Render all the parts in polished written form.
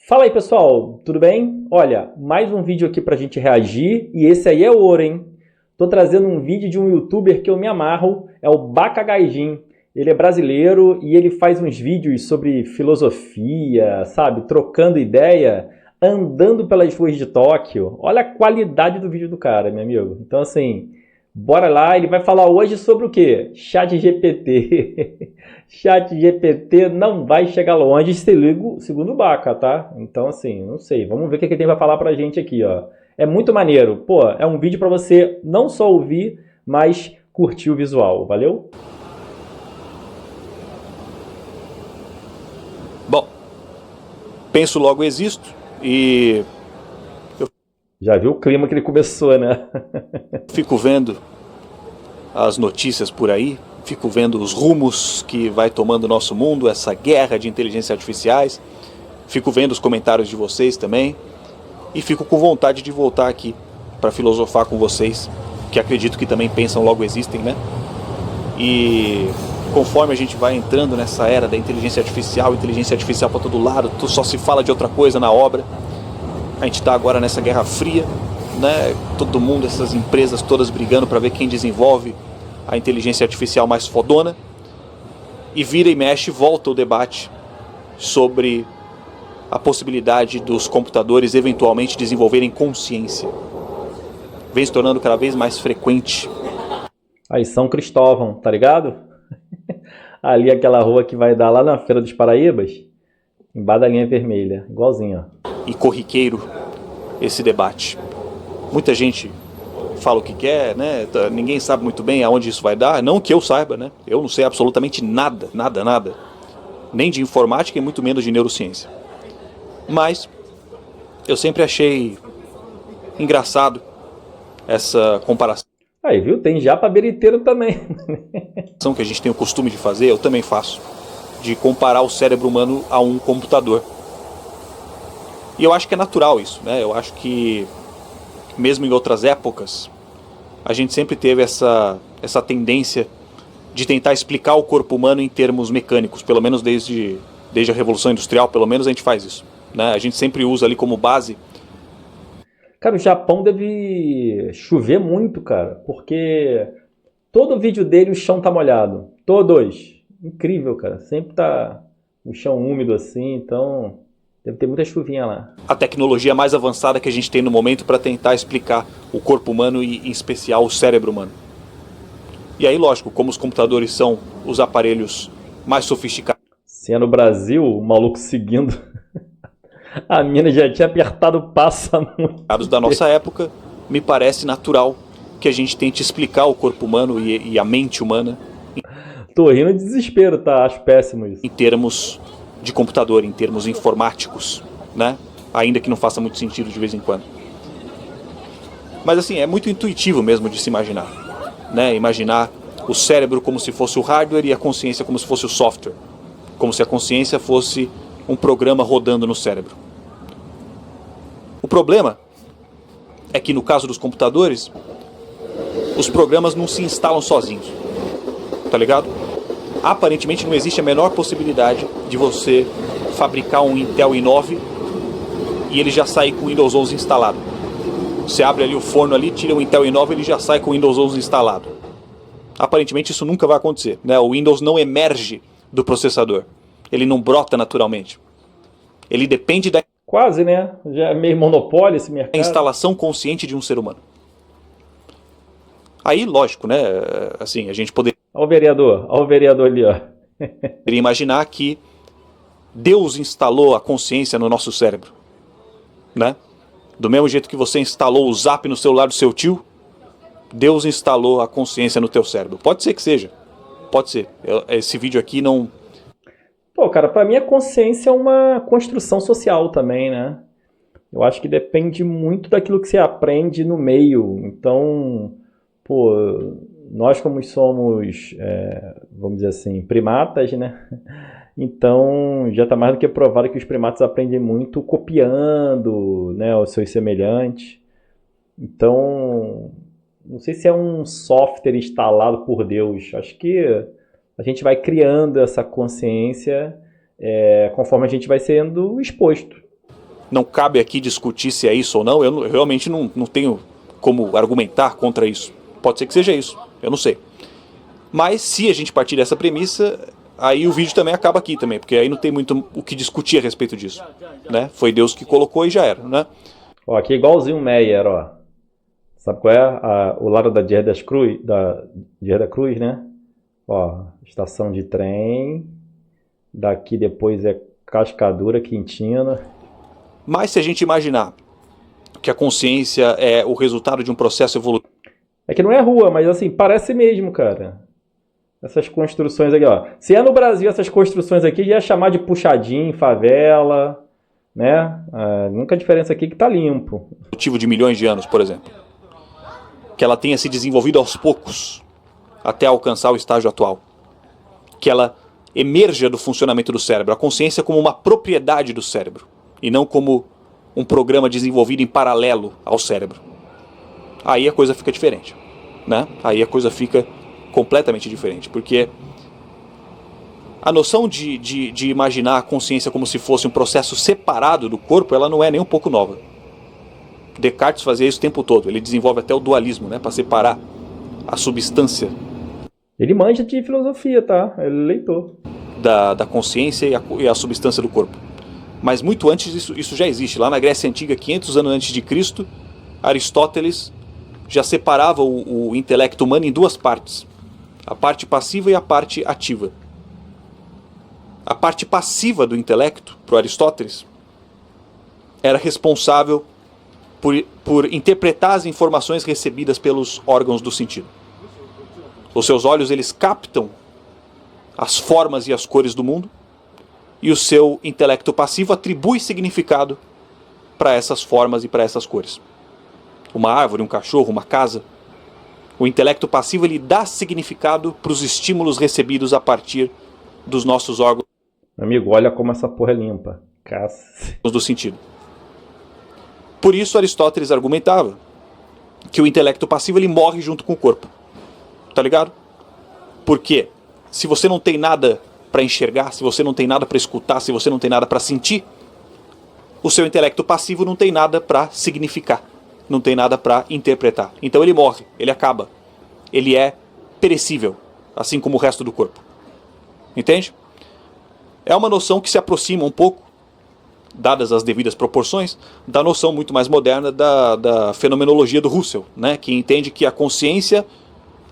Fala aí, pessoal, tudo bem? Olha, mais um vídeo aqui pra gente reagir e esse aí é ouro, hein? Tô trazendo um vídeo de um youtuber que eu me amarro, é o Bacagaijin. Ele é brasileiro e ele faz uns vídeos sobre filosofia, sabe? Trocando ideia, andando pelas ruas de Tóquio. Olha a qualidade do vídeo do cara, meu amigo. Então, assim, bora lá. Ele vai falar hoje sobre o quê? ChatGPT. ChatGPT não vai chegar longe, segundo o Baca, tá? Então, assim, não sei. Vamos ver o que ele tem pra falar pra gente aqui, ó. É muito maneiro. Pô, é um vídeo pra você não só ouvir, mas curtir o visual. Valeu? Bom, penso logo existo e eu Já viu o clima que ele começou, né? fico vendo as notícias por aí, fico vendo os rumos que vai tomando o nosso mundo, essa guerra de inteligências artificiais, fico vendo os comentários de vocês também e fico com vontade de voltar aqui para filosofar com vocês, que acredito que também pensam logo existem, né? E conforme a gente vai entrando nessa era da inteligência artificial para todo lado, só se fala de outra coisa na obra. A gente está agora nessa guerra fria, né? Todo mundo, essas empresas todas brigando para ver quem desenvolve a inteligência artificial mais fodona. E vira e mexe, volta o debate sobre a possibilidade dos computadores eventualmente desenvolverem consciência. Vem se tornando cada vez mais frequente. Aí, São Cristóvão, tá ligado? Ali aquela rua que vai dar lá na Feira dos Paraíbas, embaixo da linha vermelha, igualzinho, ó. E corriqueiro esse debate. Muita gente fala o que quer, né? Ninguém sabe muito bem aonde isso vai dar. Não que eu saiba, né? Eu não sei absolutamente nada, nada. Nem de informática e muito menos de neurociência. Mas eu sempre achei engraçado essa comparação Aí, viu? Tem japaberiteiro também. que a gente tem o costume de fazer, eu também faço, de comparar o cérebro humano a um computador. E eu acho que é natural isso, né? Eu acho que mesmo em outras épocas, a gente sempre teve essa tendência de tentar explicar o corpo humano em termos mecânicos, pelo menos desde a Revolução Industrial, pelo menos a gente faz isso, né? A gente sempre usa ali como base. Cara, o Japão deve chover muito, cara, porque todo vídeo dele o chão tá molhado. Todos. Incrível, cara. Sempre tá o chão úmido assim, então deve ter muita chuvinha lá. A tecnologia mais avançada que a gente tem no momento para tentar explicar o corpo humano e, em especial, o cérebro humano. E aí, lógico, como os computadores são os aparelhos mais sofisticados Se é no Brasil, o maluco seguindo, a mina já tinha apertado o passo há muito da nossa tempo. época, me parece natural que a gente tente explicar o corpo humano e a mente humana Tô rindo de desespero, tá? Acho péssimo isso. em termos de computador, em termos informáticos, né? Ainda que não faça muito sentido de vez em quando. Mas assim, é muito intuitivo mesmo de se imaginar, né? Imaginar o cérebro como se fosse o hardware e a consciência como se fosse o software. Como se a consciência fosse um programa rodando no cérebro. O problema é que no caso dos computadores, os programas não se instalam sozinhos, tá ligado? Aparentemente não existe a menor possibilidade de você fabricar um Intel i9 e ele já sair com o Windows 11 instalado. Você abre ali o forno ali, tira o Intel i9 e ele já sai com o Windows 11 instalado. Aparentemente isso nunca vai acontecer, né? O Windows não emerge do processador. Ele não brota naturalmente. Ele depende da Quase, né? Já é meio monopólio esse mercado. instalação consciente de um ser humano. Aí, lógico, né? Assim, a gente poderia Olha o vereador ali, ó. imaginar que Deus instalou a consciência no nosso cérebro, né? Do mesmo jeito que você instalou o Zap no celular do seu tio, Deus instalou a consciência no teu cérebro. Pode ser que seja. Pode ser. Esse vídeo aqui não... Pô, cara, pra mim a consciência é uma construção social também, né? Eu acho que depende muito daquilo que você aprende no meio. Então, pô, nós como somos, vamos dizer assim, primatas, né? Então, já está mais do que provado que os primatas aprendem muito copiando, né, os seus semelhantes. Então, não sei se é um software instalado por Deus. Acho que a gente vai criando essa consciência conforme a gente vai sendo exposto. Não cabe aqui discutir se é isso ou não. Eu realmente não tenho como argumentar contra isso. Pode ser que seja isso, eu não sei. Mas se a gente partir dessa premissa, aí o vídeo também acaba aqui também, porque aí não tem muito o que discutir a respeito disso, né? Foi Deus que colocou e já era, né? Ó, aqui é igualzinho o Meyer, ó. Sabe qual é? O lado da Gerda Cruz, né? Ó, estação de trem. Daqui depois é Cascadura, Quintino. Mas se a gente imaginar que a consciência é o resultado de um processo evolutivo... É que não é rua, mas assim, parece mesmo, cara. Essas construções aqui, ó. Se é no Brasil, essas construções aqui, já ia chamar de puxadinho, favela, né? A única diferença aqui é que tá limpo. De milhões de anos, por exemplo. Que ela tenha se desenvolvido aos poucos, até alcançar o estágio atual. Que ela emerja do funcionamento do cérebro. A consciência como uma propriedade do cérebro. E não como um programa desenvolvido em paralelo ao cérebro. Aí a coisa fica diferente, né? Aí a coisa fica completamente diferente, porque a noção de imaginar a consciência como se fosse um processo separado do corpo, ela não é nem um pouco nova. Descartes fazia isso o tempo todo, ele desenvolve até o dualismo, né, para separar a substância. Ele manja de filosofia, tá? Ele é leitor. Da consciência e a substância do corpo. Mas muito antes isso já existe. Lá na Grécia Antiga, 500 anos antes de Cristo, Aristóteles já separava o intelecto humano em duas partes. A parte passiva e a parte ativa. A parte passiva do intelecto, para Aristóteles, era responsável por interpretar as informações recebidas pelos órgãos do sentido. Os seus olhos, eles captam as formas e as cores do mundo, e o seu intelecto passivo atribui significado para essas formas e para essas cores. Uma árvore, um cachorro, uma casa. O intelecto passivo, ele dá significado para os estímulos recebidos a partir dos nossos órgãos. Amigo, olha como essa porra é limpa. Caça. Do sentido. Por isso Aristóteles argumentava que o intelecto passivo, ele morre junto com o corpo. Tá ligado? Porque se você não tem nada para enxergar, se você não tem nada para escutar, se você não tem nada para sentir, o seu intelecto passivo não tem nada para significar, não tem nada para interpretar. Então ele morre, ele acaba. Ele é perecível, assim como o resto do corpo. Entende? É uma noção que se aproxima um pouco, dadas as devidas proporções, da noção muito mais moderna da fenomenologia do Husserl, né? Que entende que a consciência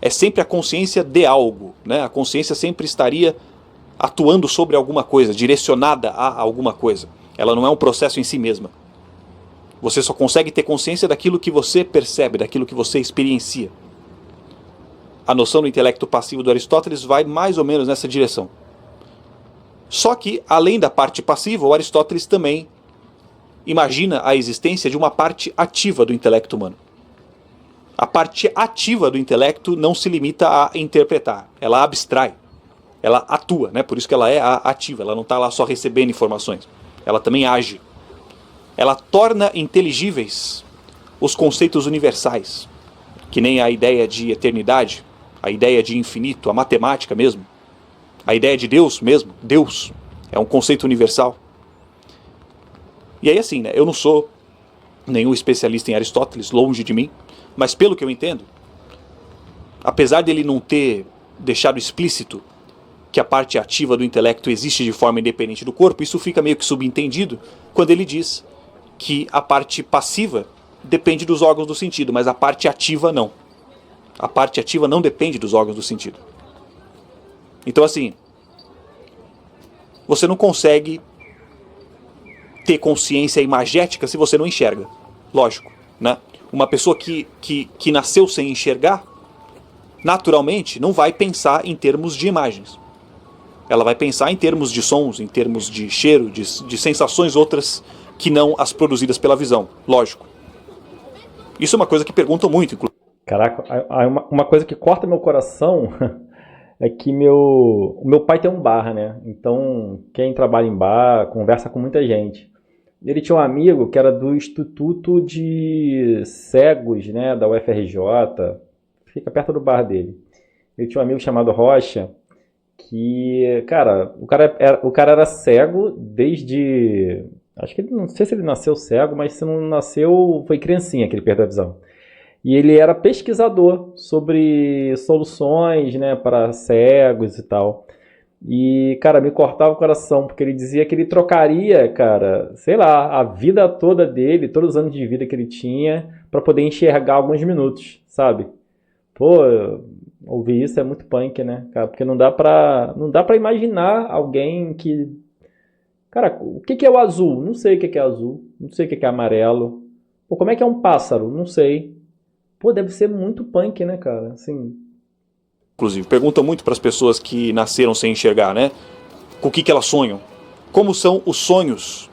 é sempre a consciência de algo, né? A consciência sempre estaria atuando sobre alguma coisa, direcionada a alguma coisa. Ela não é um processo em si mesma. Você só consegue ter consciência daquilo que você percebe, daquilo que você experiencia. A noção do intelecto passivo do Aristóteles vai mais ou menos nessa direção. Só que, além da parte passiva, o Aristóteles também imagina a existência de uma parte ativa do intelecto humano. A parte ativa do intelecto não se limita a interpretar, ela abstrai, ela atua, né? Por isso que ela é ativa, ela não está lá só recebendo informações, ela também age. Ela torna inteligíveis os conceitos universais, que nem a ideia de eternidade, a ideia de infinito, a matemática mesmo, a ideia de Deus mesmo, Deus é um conceito universal. E aí assim, né? Eu não sou nenhum especialista em Aristóteles, longe de mim, mas pelo que eu entendo, apesar dele não ter deixado explícito que a parte ativa do intelecto existe de forma independente do corpo, isso fica meio que subentendido quando ele diz que a parte passiva depende dos órgãos do sentido, mas a parte ativa não. A parte ativa não depende dos órgãos do sentido. Então assim, você não consegue ter consciência imagética se você não enxerga. Lógico, né? Uma pessoa que nasceu sem enxergar, naturalmente não vai pensar em termos de imagens. Ela vai pensar em termos de sons, em termos de cheiro, de sensações outras que não as produzidas pela visão. Lógico. Isso é uma coisa que perguntam muito, inclusive. Caraca, uma coisa que corta meu coração é que o meu pai tem um bar, né? Então, quem trabalha em bar, conversa com muita gente. Ele tinha um amigo que era do Instituto de Cegos, né? Da UFRJ. Fica perto do bar dele. Ele tinha um amigo chamado Rocha, que, cara, o cara era cego desde Acho que ele, não sei se ele nasceu cego, mas se não nasceu, foi criancinha que ele perdeu a visão. E ele era pesquisador sobre soluções, né, para cegos e tal. E, cara, me cortava o coração, porque ele dizia que ele trocaria, cara, sei lá, a vida toda dele, todos os anos de vida que ele tinha, para poder enxergar alguns minutos, sabe? Pô, ouvir isso é muito punk, né, cara? Porque não dá pra imaginar alguém que... Cara, o que que é o azul? Não sei o que que é azul. Não sei o que que é amarelo. Pô, como é que é um pássaro? Não sei. Pô, deve ser muito punk, né, cara? Assim, Inclusive, perguntam muito para as pessoas que nasceram sem enxergar, né? Com o que elas sonham? Como são os sonhos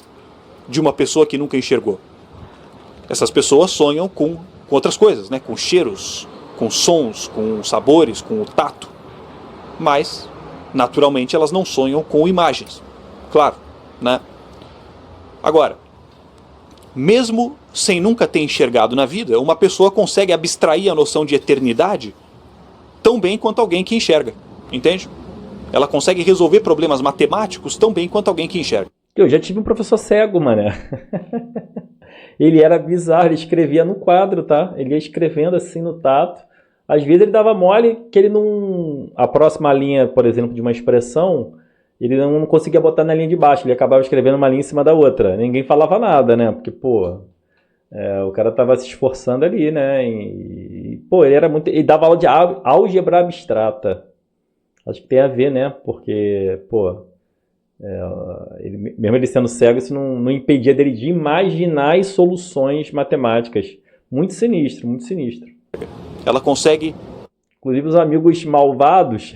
de uma pessoa que nunca enxergou? Essas pessoas sonham com outras coisas, né? Com cheiros, com sons, com sabores, com o tato. Mas, naturalmente, elas não sonham com imagens. Claro, né? Agora, mesmo sem nunca ter enxergado na vida, uma pessoa consegue abstrair a noção de eternidade tão bem quanto alguém que enxerga, entende? Ela consegue resolver problemas matemáticos tão bem quanto alguém que enxerga. eu já tive um professor cego, mané. Ele era bizarro, ele escrevia no quadro, tá? Ele ia escrevendo assim no tato. Às vezes ele dava mole que ele não... A próxima linha, por exemplo, de uma expressão, ele não conseguia botar na linha de baixo. Ele acabava escrevendo uma linha em cima da outra. Ninguém falava nada, né? Porque, pô, o cara tava se esforçando ali, né? Pô, ele era muito... Ele dava aula de álgebra abstrata. Acho que tem a ver, né? Porque, pô, mesmo ele sendo cego, isso não impedia dele de imaginar as soluções matemáticas. Muito sinistro, muito sinistro. Ela consegue... Inclusive os amigos malvados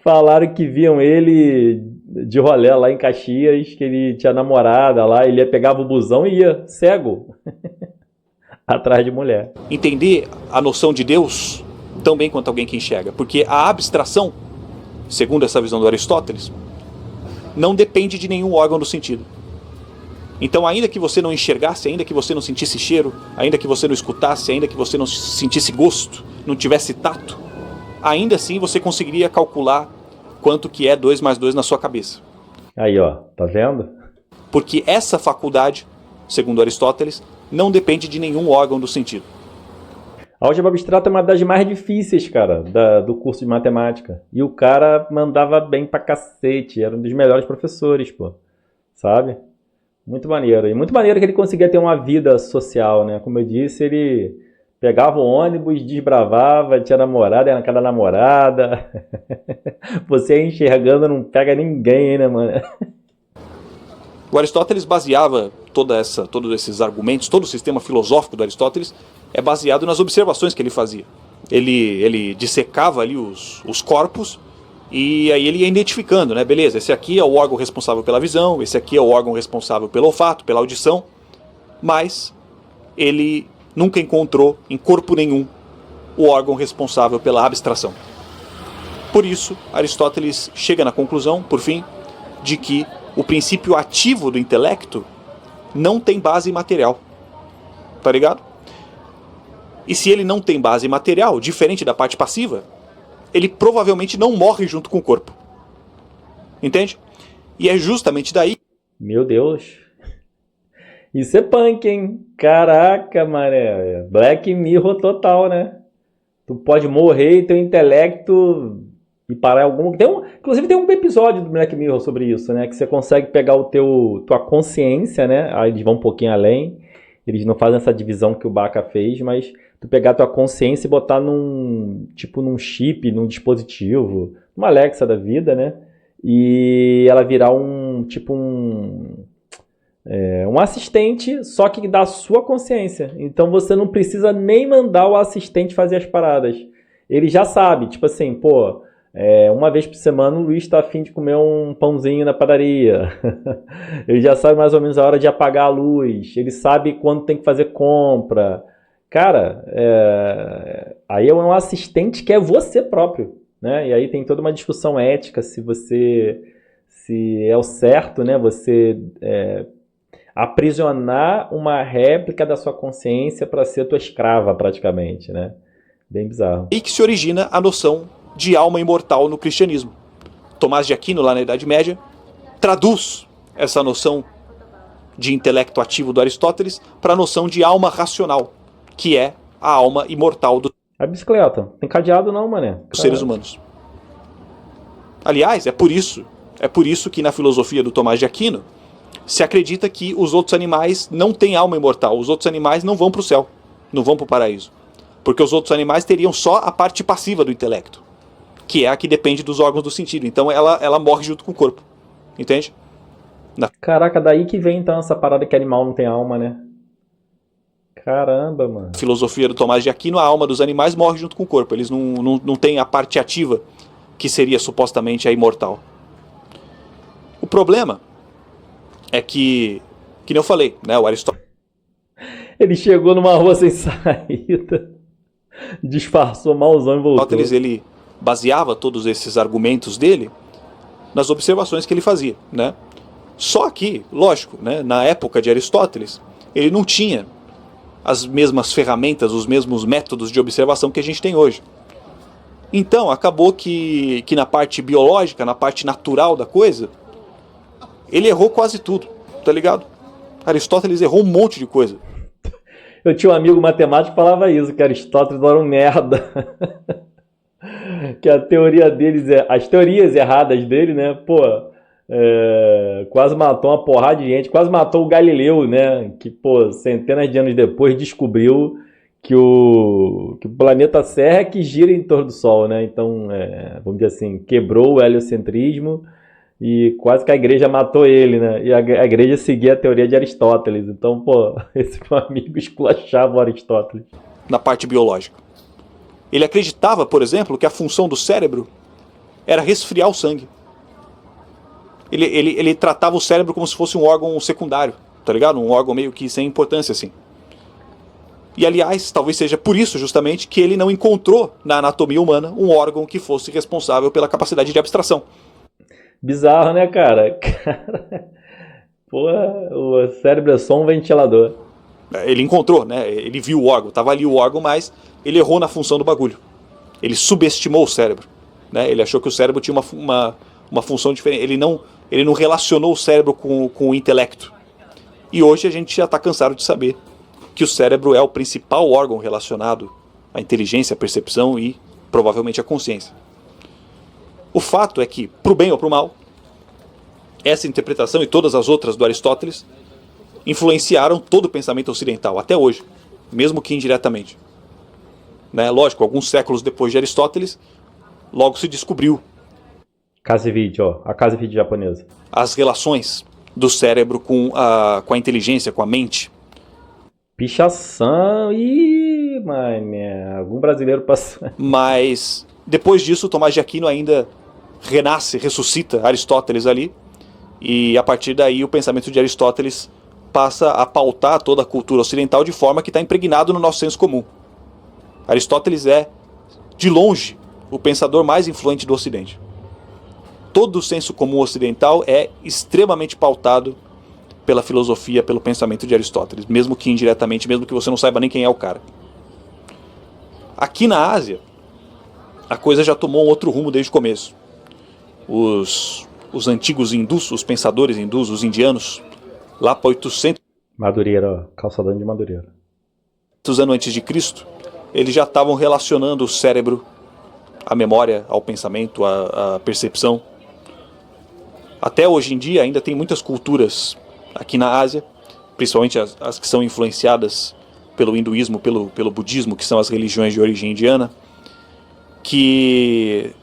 falaram que viam ele de rolê lá em Caxias, que ele tinha namorada lá, ele pegava o busão e ia, cego, atrás de mulher. entender a noção de Deus tão bem quanto alguém que enxerga. Porque a abstração, segundo essa visão do Aristóteles, não depende de nenhum órgão do sentido. Então, ainda que você não enxergasse, ainda que você não sentisse cheiro, ainda que você não escutasse, ainda que você não sentisse gosto, não tivesse tato, ainda assim você conseguiria calcular quanto que é 2 mais 2 na sua cabeça. Aí, ó, tá vendo? Porque essa faculdade, segundo Aristóteles, não depende de nenhum órgão do sentido. A álgebra abstrata é uma das mais difíceis, cara, do curso de matemática. E o cara mandava bem pra cacete, era um dos melhores professores, pô, sabe? Muito maneiro. E muito maneiro que ele conseguia ter uma vida social, né? Como eu disse, ele pegava o ônibus, desbravava, tinha namorada, ia na casa da namorada. Você enxergando não pega ninguém, né, mano? O Aristóteles baseava todos esses argumentos, todo o sistema filosófico do Aristóteles é baseado nas observações que ele fazia. Ele dissecava ali os corpos e aí ele ia identificando, né? Beleza, esse aqui é o órgão responsável pela visão, esse aqui é o órgão responsável pelo olfato, pela audição, mas ele nunca encontrou em corpo nenhum o órgão responsável pela abstração. Por isso, Aristóteles chega na conclusão, por fim, de que o princípio ativo do intelecto não tem base material. Tá ligado? E se ele não tem base material, diferente da parte passiva, ele provavelmente não morre junto com o corpo. Entende? E é justamente daí... Meu Deus. Isso é punk, hein? Caraca, mané. Black Mirror total, né? Tu pode morrer e teu intelecto e parar em algum... Inclusive tem um episódio do Black Mirror sobre isso, né? Que você consegue pegar tua consciência, né? Aí eles vão um pouquinho além. Eles não fazem essa divisão que o Baca fez, mas tu pegar tua consciência e botar num chip, num dispositivo, uma Alexa da vida, né? E ela virar um assistente, só que da sua consciência. Então você não precisa nem mandar o assistente fazer as paradas. Ele já sabe, tipo assim, pô, uma vez por semana o Luiz tá afim de comer um pãozinho na padaria. Ele já sabe mais ou menos a hora de apagar a luz. Ele sabe quando tem que fazer compra. Cara, aí é um assistente que é você próprio, né? E aí tem toda uma discussão ética se é o certo, né? Você aprisionar uma réplica da sua consciência para ser tua escrava, praticamente, né? Bem bizarro. E que se origina a noção de alma imortal no cristianismo. Tomás de Aquino, lá na Idade Média, traduz essa noção de intelecto ativo do Aristóteles para a noção de alma racional, que é a alma imortal dos A bicicleta. Tem cadeado não, mané. seres humanos. Aliás, é por isso que na filosofia do Tomás de Aquino se acredita que os outros animais não têm alma imortal, os outros animais não vão para o céu, não vão para o paraíso. Porque os outros animais teriam só a parte passiva do intelecto, que é a que depende dos órgãos do sentido. Então ela morre junto com o corpo. Entende? Caraca, daí que vem então essa parada que animal não tem alma, né? Caramba, mano. Na filosofia do Tomás de Aquino, a alma dos animais morre junto com o corpo. Eles não têm a parte ativa, que seria supostamente a imortal. O problema é que nem eu falei, né, o Aristóteles Ele chegou numa rua sem saída, disfarçou malzão e voltou. ele baseava todos esses argumentos dele nas observações que ele fazia, né? Só que, lógico, né, na época de Aristóteles, ele não tinha as mesmas ferramentas, os mesmos métodos de observação que a gente tem hoje. Então, acabou que na parte biológica, na parte natural da coisa, ele errou quase tudo, tá ligado? Aristóteles errou um monte de coisa. Eu tinha um amigo matemático que falava isso, que Aristóteles era um merda. Que a teoria deles, as teorias erradas dele, né, pô, quase matou uma porrada de gente, quase matou o Galileu, né, que, pô, centenas de anos depois descobriu que o planeta Terra é que gira em torno do Sol, né, então, vamos dizer assim, quebrou o heliocentrismo e quase que a igreja matou ele, né, e a igreja seguia a teoria de Aristóteles, então, pô, esse meu amigo esculachava o Aristóteles. Na parte biológica. Ele acreditava, por exemplo, que a função do cérebro era resfriar o sangue. Ele tratava o cérebro como se fosse um órgão secundário, tá ligado? Um órgão meio que sem importância, assim. E, aliás, talvez seja por isso, justamente, que ele não encontrou na anatomia humana um órgão que fosse responsável pela capacidade de abstração. Bizarro, né, cara? Porra, o cérebro é só um ventilador. Ele encontrou, né? Ele viu o órgão, tava ali o órgão, mas ele errou na função do bagulho. Ele subestimou o cérebro, né? Ele achou que o cérebro tinha uma função diferente. Ele não relacionou o cérebro com o intelecto. E hoje a gente já está cansado de saber que o cérebro é o principal órgão relacionado à inteligência, à percepção e provavelmente à consciência. O fato é que, pro bem ou pro mal, essa interpretação e todas as outras do Aristóteles influenciaram todo o pensamento ocidental, até hoje, mesmo que indiretamente. Né? Lógico, alguns séculos depois de Aristóteles, logo se descobriu Casevide, ó, a Casevide japonesa. As relações do cérebro com a inteligência, com a mente. Pichação, mané, algum brasileiro passou. Mas, depois disso, Tomás de Aquino ainda renasce, ressuscita Aristóteles ali, e a partir daí o pensamento de Aristóteles passa a pautar toda a cultura ocidental de forma que está impregnado no nosso senso comum. Aristóteles é, de longe, o pensador mais influente do Ocidente. Todo o senso comum ocidental é extremamente pautado pela filosofia, pelo pensamento de Aristóteles, mesmo que indiretamente, mesmo que você não saiba nem quem é o cara. Aqui na Ásia, a coisa já tomou um outro rumo desde o começo. Os antigos hindus, os pensadores hindus, os indianos, lá para 800 Madureira, ó, calçadão de Madureira. anos antes de Cristo, eles já estavam relacionando o cérebro, a memória, ao pensamento, à percepção. Até hoje em dia ainda tem muitas culturas aqui na Ásia, principalmente as que são influenciadas pelo hinduísmo, pelo budismo, que são as religiões de origem indiana, que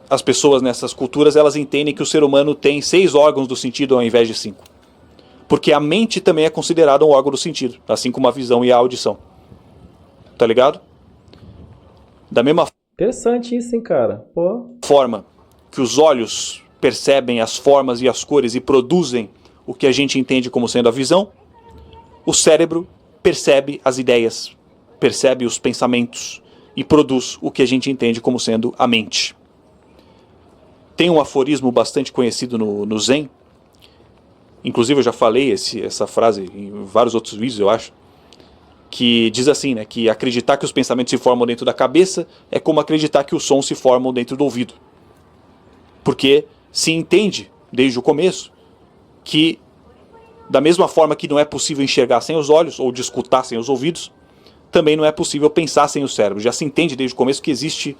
as pessoas nessas culturas elas entendem que o ser humano tem 6 órgãos do sentido ao invés de 5. Porque a mente também é considerada um órgão do sentido, assim como a visão e a audição. Tá ligado? Da mesma Interessante isso, hein, cara? Pô. forma que os olhos percebem as formas e as cores e produzem o que a gente entende como sendo a visão, o cérebro percebe as ideias, percebe os pensamentos e produz o que a gente entende como sendo a mente. Tem um aforismo bastante conhecido no Zen, inclusive eu já falei essa frase em vários outros vídeos, eu acho, que diz assim, né, que acreditar que os pensamentos se formam dentro da cabeça é como acreditar que os sons se formam dentro do ouvido. Porque se entende, desde o começo, que Da mesma forma que não é possível enxergar sem os olhos ou de escutar sem os ouvidos, também não é possível pensar sem o cérebro. Já se entende desde o começo que existe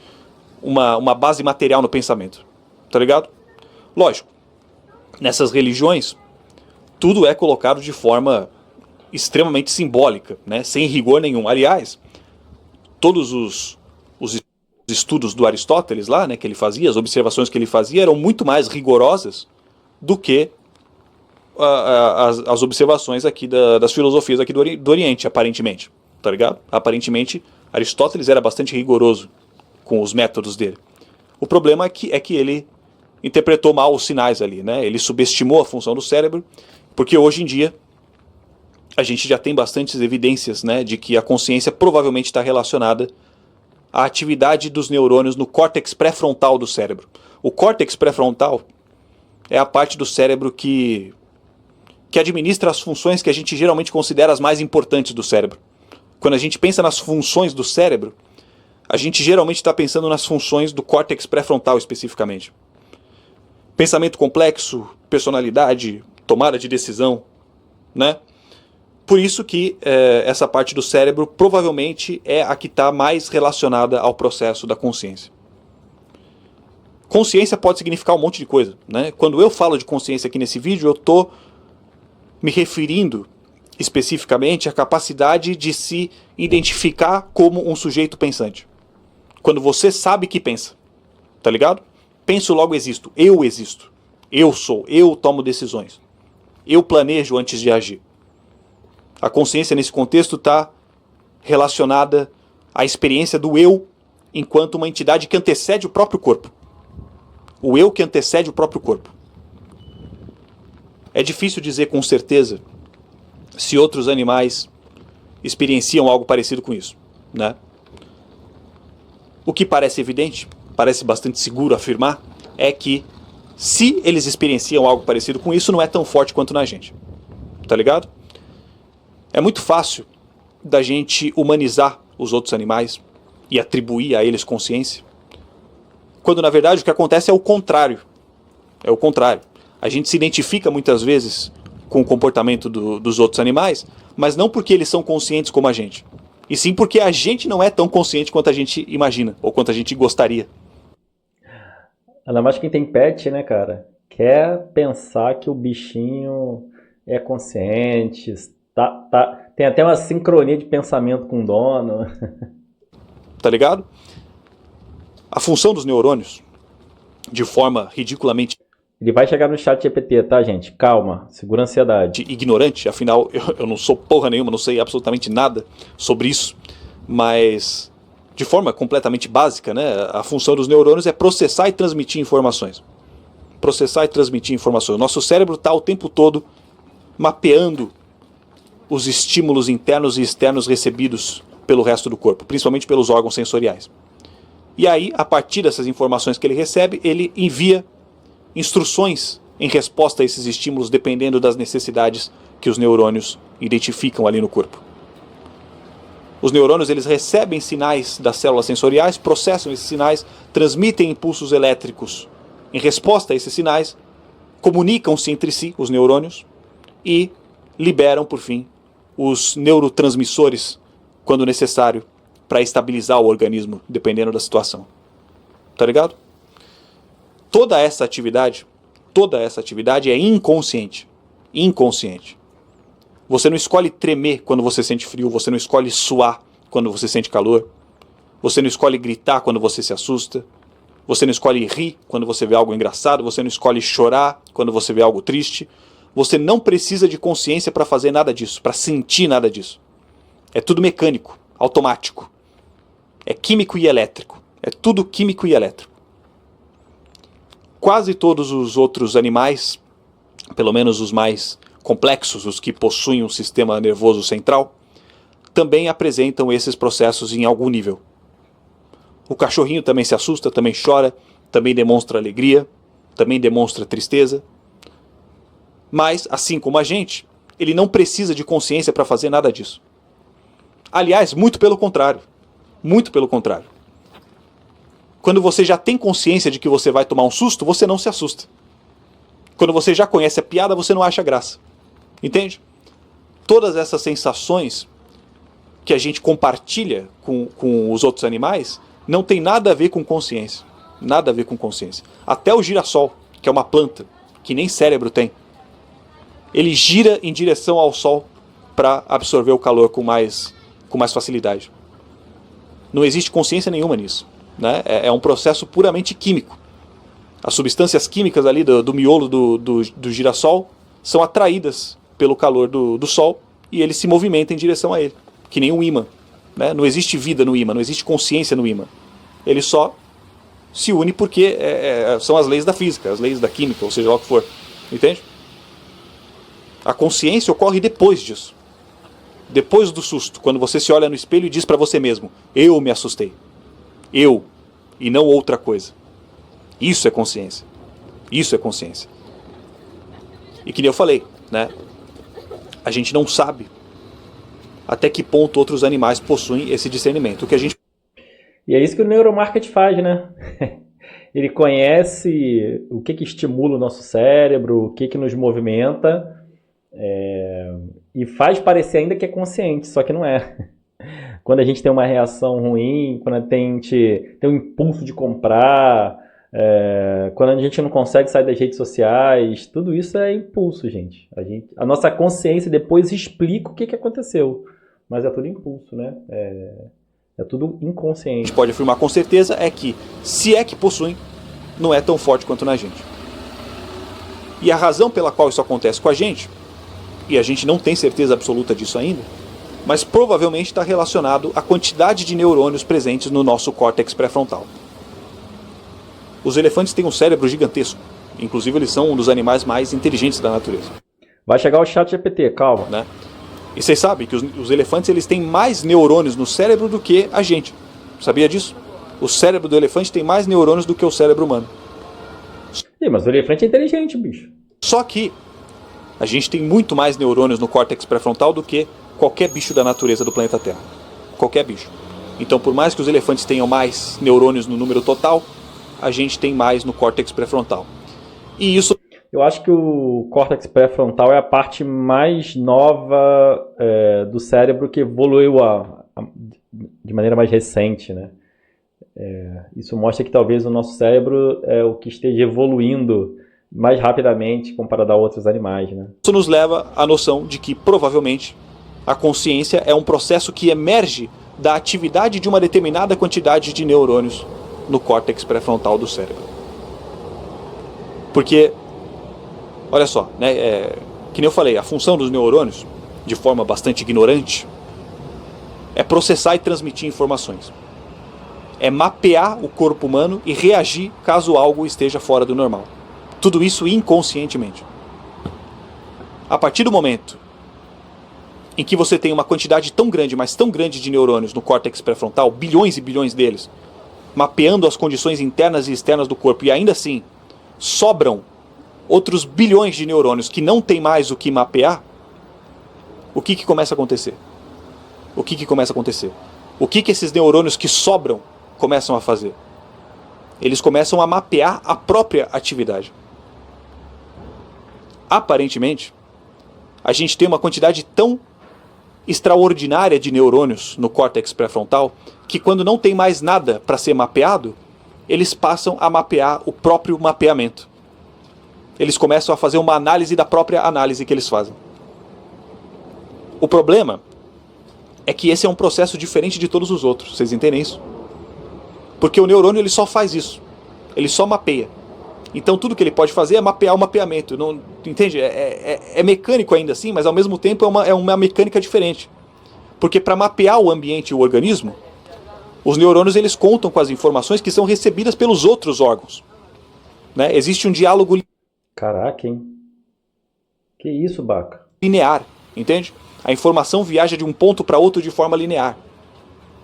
uma base material no pensamento. Tá ligado? Lógico, nessas religiões, tudo é colocado de forma extremamente simbólica, né? Sem rigor nenhum. Aliás, todos os estudos do Aristóteles lá, né, que ele fazia, as observações que ele fazia eram muito mais rigorosas do que as observações aqui das filosofias aqui do Oriente, aparentemente, tá ligado? Aparentemente, Aristóteles era bastante rigoroso com os métodos dele. O problema é que ele interpretou mal os sinais ali, né? Ele subestimou a função do cérebro, porque hoje em dia a gente já tem bastantes evidências, né, de que a consciência provavelmente está relacionada à atividade dos neurônios no córtex pré-frontal do cérebro. O córtex pré-frontal é a parte do cérebro que administra as funções que a gente geralmente considera as mais importantes do cérebro. Quando a gente pensa nas funções do cérebro, a gente geralmente está pensando nas funções do córtex pré-frontal especificamente. Pensamento complexo, personalidade, tomada de decisão, né? Por isso que essa parte do cérebro provavelmente é a que está mais relacionada ao processo da consciência. Consciência pode significar um monte de coisa, né? Quando eu falo de consciência aqui nesse vídeo, eu estou me referindo especificamente à capacidade de se identificar como um sujeito pensante. Quando você sabe que pensa, tá ligado? Penso, logo existo. Eu sou, eu tomo decisões. Eu planejo antes de agir. A consciência nesse contexto está relacionada à experiência do eu enquanto uma entidade que antecede o próprio corpo. O eu que antecede o próprio corpo. É difícil dizer com certeza se outros animais experienciam algo parecido com isso, né? O que parece evidente, parece bastante seguro afirmar, é que se eles experienciam algo parecido com isso, não é tão forte quanto na gente. Tá ligado? É muito fácil da gente humanizar os outros animais e atribuir a eles consciência, quando na verdade o que acontece é o contrário. É o contrário. A gente se identifica muitas vezes com o comportamento dos outros animais, mas não porque eles são conscientes como a gente, e sim porque a gente não é tão consciente quanto a gente imagina, ou quanto a gente gostaria. Ainda mais quem tem pet, né, cara? Quer pensar que o bichinho é consciente, tem até uma sincronia de pensamento com o dono. Tá ligado? A função dos neurônios, de forma ridiculamente Ele vai chegar no chat GPT, tá, gente? Calma, segura a ansiedade. ignorante, afinal eu não sou porra nenhuma, não sei absolutamente nada sobre isso, mas de forma completamente básica, né, a função dos neurônios é processar e transmitir informações. Processar e transmitir informações. Nosso cérebro está o tempo todo mapeando os estímulos internos e externos recebidos pelo resto do corpo, principalmente pelos órgãos sensoriais. E aí, a partir dessas informações que ele recebe, ele envia instruções em resposta a esses estímulos, dependendo das necessidades que os neurônios identificam ali no corpo. Os neurônios, eles recebem sinais das células sensoriais, processam esses sinais, transmitem impulsos elétricos em resposta a esses sinais, comunicam-se entre si, os neurônios, e liberam, por fim, os neurotransmissores, quando necessário, para estabilizar o organismo, dependendo da situação. Tá ligado? Toda essa atividade é inconsciente. Inconsciente. Você não escolhe tremer quando você sente frio, você não escolhe suar quando você sente calor, você não escolhe gritar quando você se assusta, você não escolhe rir quando você vê algo engraçado, você não escolhe chorar quando você vê algo triste. Você não precisa de consciência para fazer nada disso, para sentir nada disso. É tudo mecânico, automático. É químico e elétrico. É tudo químico e elétrico. Quase todos os outros animais, pelo menos os mais complexos, os que possuem um sistema nervoso central, também apresentam esses processos em algum nível. O cachorrinho também se assusta, também chora, também demonstra alegria, também demonstra tristeza. Mas, assim como a gente, ele não precisa de consciência para fazer nada disso. Aliás, muito pelo contrário. Muito pelo contrário. Quando você já tem consciência de que você vai tomar um susto, você não se assusta. Quando você já conhece a piada, você não acha graça. Entende? Todas essas sensações que a gente compartilha com os outros animais não tem nada a ver com consciência. Nada a ver com consciência. Até o girassol, que é uma planta, que nem cérebro tem, ele gira em direção ao sol para absorver o calor com mais facilidade. Não existe consciência nenhuma nisso, né? É um processo puramente químico. As substâncias químicas ali do miolo do girassol são atraídas pelo calor do sol e ele se movimenta em direção a ele, que nem um ímã, né? Não existe vida no ímã, não existe consciência no ímã. Ele só se une porque são as leis da física, as leis da química, ou seja lá o que for. Entende? A consciência ocorre depois disso. Depois do susto, quando você se olha no espelho e diz para você mesmo: eu me assustei. Eu, e não outra coisa. Isso é consciência. Isso é consciência. E que nem eu falei, né? A gente não sabe até que ponto outros animais possuem esse discernimento. O que a gente... E é isso que o neuromarketing faz, né? Ele conhece o que estimula o nosso cérebro, o que nos movimenta, e faz parecer ainda que é consciente, só que não é. Quando a gente tem uma reação ruim, quando a gente tem um impulso de comprar, quando a gente não consegue sair das redes sociais, tudo isso é impulso, gente. A nossa consciência depois explica o que aconteceu, mas é tudo impulso, né? É tudo inconsciente. A gente pode afirmar com certeza é que, se é que possuem, não é tão forte quanto na gente. E a razão pela qual isso acontece com a gente, e a gente não tem certeza absoluta disso ainda, mas provavelmente está relacionado à quantidade de neurônios presentes no nosso córtex pré-frontal. Os elefantes têm um cérebro gigantesco. Inclusive, eles são um dos animais mais inteligentes da natureza. Vai chegar o ChatGPT, calma. Né? E vocês sabem que os elefantes eles têm mais neurônios no cérebro do que a gente. Sabia disso? O cérebro do elefante tem mais neurônios do que o cérebro humano. Sim, mas o elefante é inteligente, bicho. Só que a gente tem muito mais neurônios no córtex pré-frontal do que qualquer bicho da natureza do planeta Terra. Qualquer bicho. Então, por mais que os elefantes tenham mais neurônios no número total, a gente tem mais no córtex pré-frontal. E isso... Eu acho que o córtex pré-frontal é a parte mais nova do cérebro que evoluiu de maneira mais recente, né? Isso mostra que talvez o nosso cérebro é o que esteja evoluindo mais rapidamente comparado a outros animais, né? Isso nos leva à noção de que, provavelmente, a consciência é um processo que emerge da atividade de uma determinada quantidade de neurônios no córtex pré-frontal do cérebro. Porque, olha só, né, que nem eu falei, a função dos neurônios, de forma bastante ignorante, é processar e transmitir informações. É mapear o corpo humano e reagir caso algo esteja fora do normal. Tudo isso inconscientemente. A partir do momento em que você tem uma quantidade tão grande, mas tão grande de neurônios no córtex pré-frontal, bilhões e bilhões deles, mapeando as condições internas e externas do corpo, e ainda assim sobram outros bilhões de neurônios que não tem mais o que mapear, o que começa a acontecer? O que começa a acontecer? O que esses neurônios que sobram começam a fazer? Eles começam a mapear a própria atividade. Aparentemente, a gente tem uma quantidade tão extraordinária de neurônios no córtex pré-frontal que quando não tem mais nada para ser mapeado, eles passam a mapear o próprio mapeamento. Eles começam a fazer uma análise da própria análise que eles fazem. O problema é que esse é um processo diferente de todos os outros. Vocês entendem isso? Porque o neurônio ele só faz isso. Ele só mapeia. Então tudo que ele pode fazer é mapear o mapeamento. Não, entende? É mecânico ainda assim, mas ao mesmo tempo é uma mecânica diferente. Porque para mapear o ambiente e o organismo, os neurônios eles contam com as informações que são recebidas pelos outros órgãos. Né? Existe um diálogo... Caraca, hein? Que isso, Baca? Linear, entende? A informação viaja de um ponto para outro de forma linear.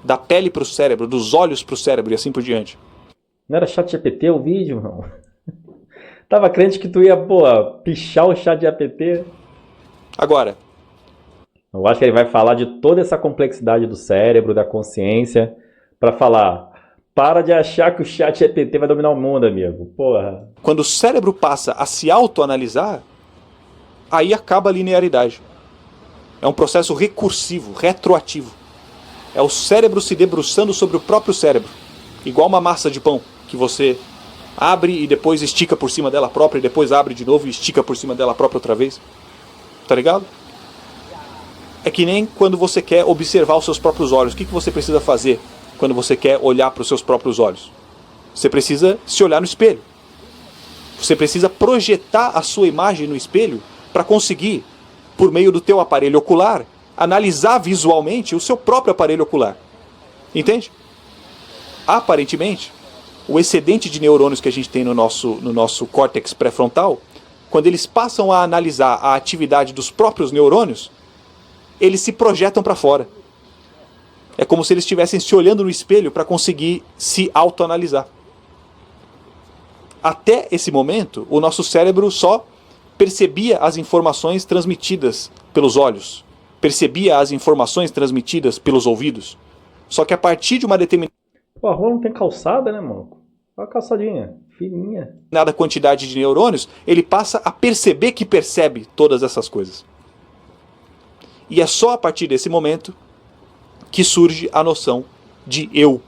Da pele para o cérebro, dos olhos para o cérebro e assim por diante. Não era ChatGPT o vídeo, não? Tava crente que tu ia, pichar o ChatGPT. Agora. Eu acho que ele vai falar de toda essa complexidade do cérebro, da consciência, para falar... Para de achar que o ChatGPT vai dominar o mundo, amigo. Porra. Quando o cérebro passa a se autoanalisar, aí acaba a linearidade. É um processo recursivo, retroativo. É o cérebro se debruçando sobre o próprio cérebro. Igual uma massa de pão, que você abre e depois estica por cima dela própria, e depois abre de novo e estica por cima dela própria outra vez. Tá ligado? É que nem quando você quer observar os seus próprios olhos. O que você precisa fazer quando você quer olhar para os seus próprios olhos? Você precisa se olhar no espelho. Você precisa projetar a sua imagem no espelho para conseguir, por meio do teu aparelho ocular, analisar visualmente o seu próprio aparelho ocular. Entende? Aparentemente, o excedente de neurônios que a gente tem no nosso córtex pré-frontal, quando eles passam a analisar a atividade dos próprios neurônios, eles se projetam para fora. É como se eles estivessem se olhando no espelho para conseguir se autoanalisar. Até esse momento, o nosso cérebro só percebia as informações transmitidas pelos olhos, percebia as informações transmitidas pelos ouvidos. Só que a partir de uma determinada Pô, a rua não tem calçada, né, mano? Olha a calçadinha, fininha. quantidade de neurônios, ele passa a perceber que percebe todas essas coisas. E é só a partir desse momento que surge a noção de eu.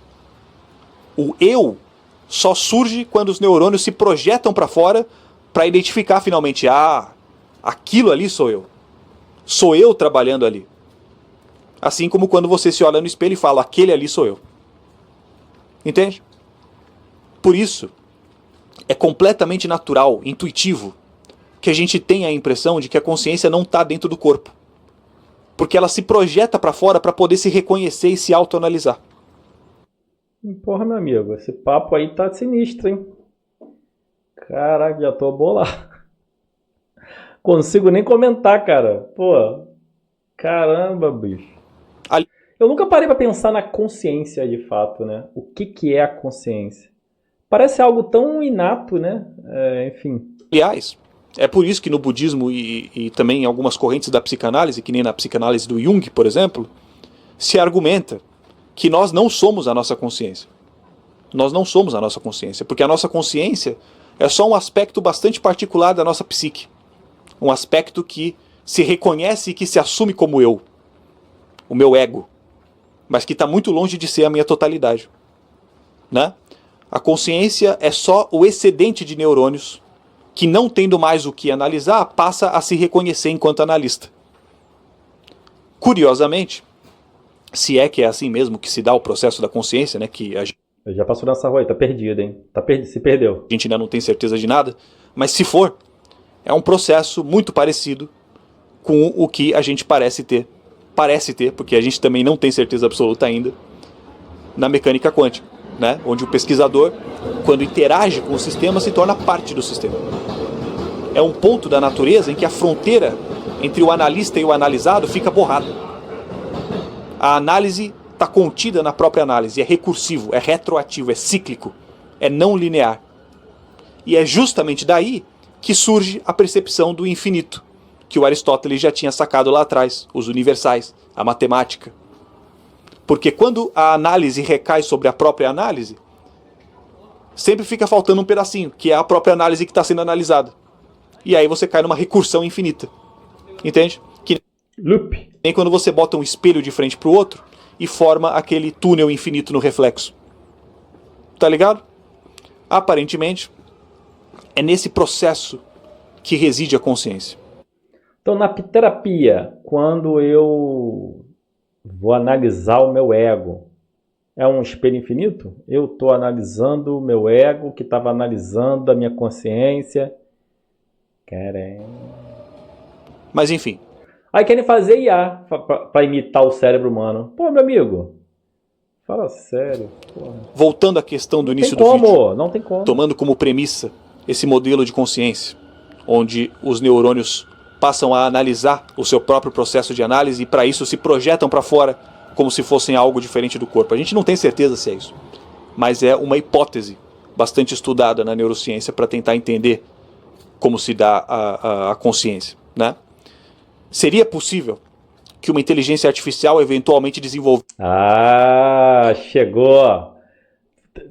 O eu só surge quando os neurônios se projetam para fora para identificar finalmente, aquilo ali sou eu. Sou eu trabalhando ali. Assim como quando você se olha no espelho e fala, aquele ali sou eu. Entende? Por isso, é completamente natural, intuitivo, que a gente tenha a impressão de que a consciência não está dentro do corpo. Porque ela se projeta para fora para poder se reconhecer e se autoanalisar. Porra, meu amigo, esse papo aí tá sinistro, hein? Caraca, já tô bolado. Consigo nem comentar, cara. Pô, caramba, bicho. Eu nunca parei pra pensar na consciência de fato, né? O que é a consciência? Parece algo tão inato, né? Enfim. Aliás, é por isso que no budismo e também em algumas correntes da psicanálise, que nem na psicanálise do Jung, por exemplo, se argumenta que nós não somos a nossa consciência. Nós não somos a nossa consciência, porque a nossa consciência é só um aspecto bastante particular da nossa psique. Um aspecto que se reconhece e que se assume como eu. O meu ego. Mas que está muito longe de ser a minha totalidade. Né? A consciência é só o excedente de neurônios que, não tendo mais o que analisar, passa a se reconhecer enquanto analista. Curiosamente, se é que é assim mesmo que se dá o processo da consciência, né, que a Já passou nessa rua aí, tá perdido, hein? Se perdeu. gente ainda não tem certeza de nada, mas se for, é um processo muito parecido com o que a gente parece ter, porque a gente também não tem certeza absoluta ainda, na mecânica quântica, né? Onde o pesquisador, quando interage com o sistema, se torna parte do sistema. É um ponto da natureza em que a fronteira entre o analista e o analisado fica borrada. A análise está contida na própria análise, é recursivo, é retroativo, é cíclico, é não linear. E é justamente daí que surge a percepção do infinito, que o Aristóteles já tinha sacado lá atrás, os universais, a matemática. Porque quando a análise recai sobre a própria análise, sempre fica faltando um pedacinho, que é a própria análise que está sendo analisada. E aí você cai numa recursão infinita. Entende? Que Loop. nem quando você bota um espelho de frente para o outro e forma aquele túnel infinito no reflexo. Tá ligado? Aparentemente, é nesse processo que reside a consciência. Então, na terapia, quando eu vou analisar o meu ego, é um espelho infinito? Eu estou analisando o meu ego, que estava analisando a minha consciência. Caramba. Mas enfim. Aí querem fazer IA para imitar o cérebro humano. Pô, meu amigo, fala sério. Porra. Voltando à questão do início do vídeo. Não tem como. Tomando como premissa esse modelo de consciência, onde os neurônios passam a analisar o seu próprio processo de análise e para isso se projetam para fora como se fossem algo diferente do corpo. A gente não tem certeza se é isso, mas é uma hipótese bastante estudada na neurociência para tentar entender como se dá a consciência, né? Seria possível que uma inteligência artificial eventualmente desenvolvesse... Chegou!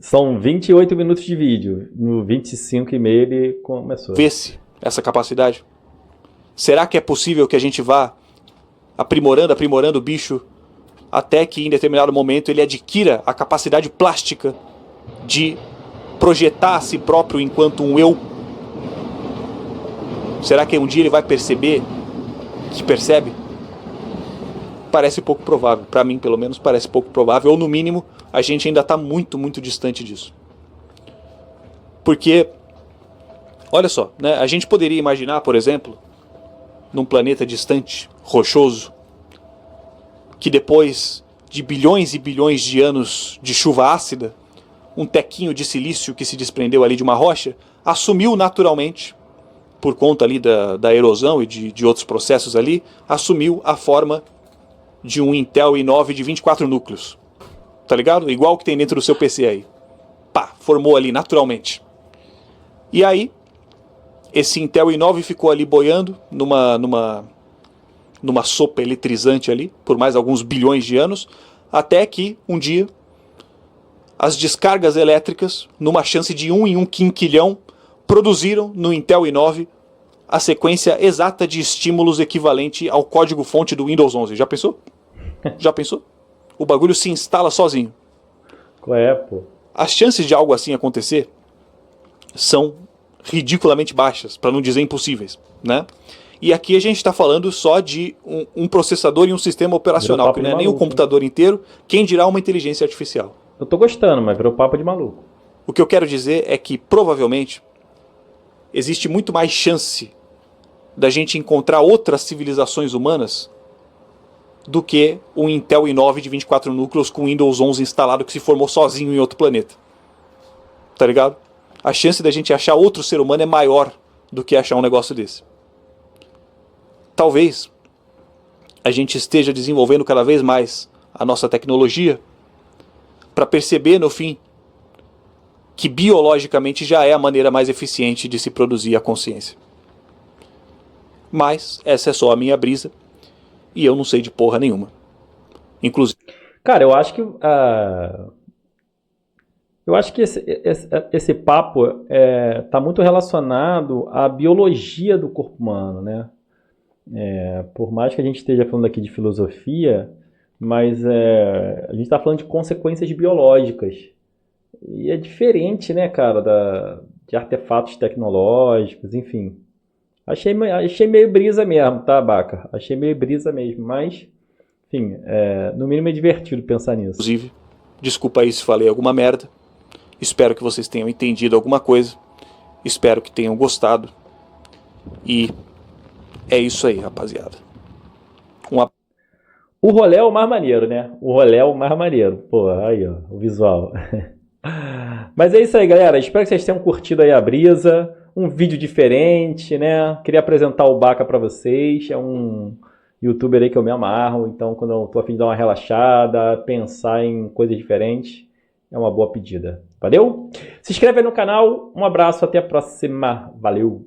São 28 minutos de vídeo. No 25,5 ele começou. Vesse essa capacidade? Será que é possível que a gente vá aprimorando o bicho até que em determinado momento ele adquira a capacidade plástica de projetar a si próprio enquanto um eu? Será que um dia ele vai perceber que percebe? Parece pouco provável. Para mim, pelo menos, parece pouco provável. Ou, no mínimo, a gente ainda está muito, muito distante disso. Porque, olha só, né? A gente poderia imaginar, por exemplo, num planeta distante, rochoso, que depois de bilhões e bilhões de anos de chuva ácida, um tequinho de silício que se desprendeu ali de uma rocha, assumiu naturalmente, por conta ali da erosão e de outros processos ali, assumiu a forma de um Intel i9 de 24 núcleos. Tá ligado? Igual o que tem dentro do seu PC aí. Pá, formou ali naturalmente. E aí, esse Intel i9 ficou ali boiando numa sopa eletrizante ali, por mais alguns bilhões de anos, até que, um dia, as descargas elétricas, numa chance de 1 em 1 quinquilhão, produziram no Intel i9 a sequência exata de estímulos equivalente ao código-fonte do Windows 11. Já pensou? Já pensou? O bagulho se instala sozinho. Qual é, pô? As chances de algo assim acontecer são ridiculamente baixas, para não dizer impossíveis, né? E aqui a gente está falando só de um processador e um sistema operacional, que não é nem um computador inteiro, quem dirá uma inteligência artificial. Eu tô gostando, mas virou papo de maluco. O que eu quero dizer é que, provavelmente, existe muito mais chance da gente encontrar outras civilizações humanas do que um Intel i9 de 24 núcleos com Windows 11 instalado que se formou sozinho em outro planeta. Tá ligado? A chance da gente achar outro ser humano é maior do que achar um negócio desse. Talvez a gente esteja desenvolvendo cada vez mais a nossa tecnologia para perceber, no fim, que biologicamente já é a maneira mais eficiente de se produzir a consciência. Mas essa é só a minha brisa e eu não sei de porra nenhuma. Inclusive... Cara, eu acho que esse papo tá muito relacionado à biologia do corpo humano, né? Por mais que a gente esteja falando aqui de filosofia, mas a gente está falando de consequências biológicas. E é diferente, né, cara, de artefatos tecnológicos, enfim. Achei meio brisa mesmo, tá, Baca? Achei meio brisa mesmo, mas, enfim, no mínimo é divertido pensar nisso. Inclusive, desculpa aí se falei alguma merda. Espero que vocês tenham entendido alguma coisa. Espero que tenham gostado. E é isso aí, rapaziada. O rolê é o mais maneiro, né? O rolê é o mais maneiro. Pô, aí, ó, o visual. Mas é isso aí, galera. Espero que vocês tenham curtido aí a brisa. Um vídeo diferente, né? Queria apresentar o Baca pra vocês. É um youtuber aí que eu me amarro. Então, quando eu tô a fim de dar uma relaxada, pensar em coisas diferentes, é uma boa pedida. Valeu? Se inscreve aí no canal. Um abraço, até a próxima. Valeu!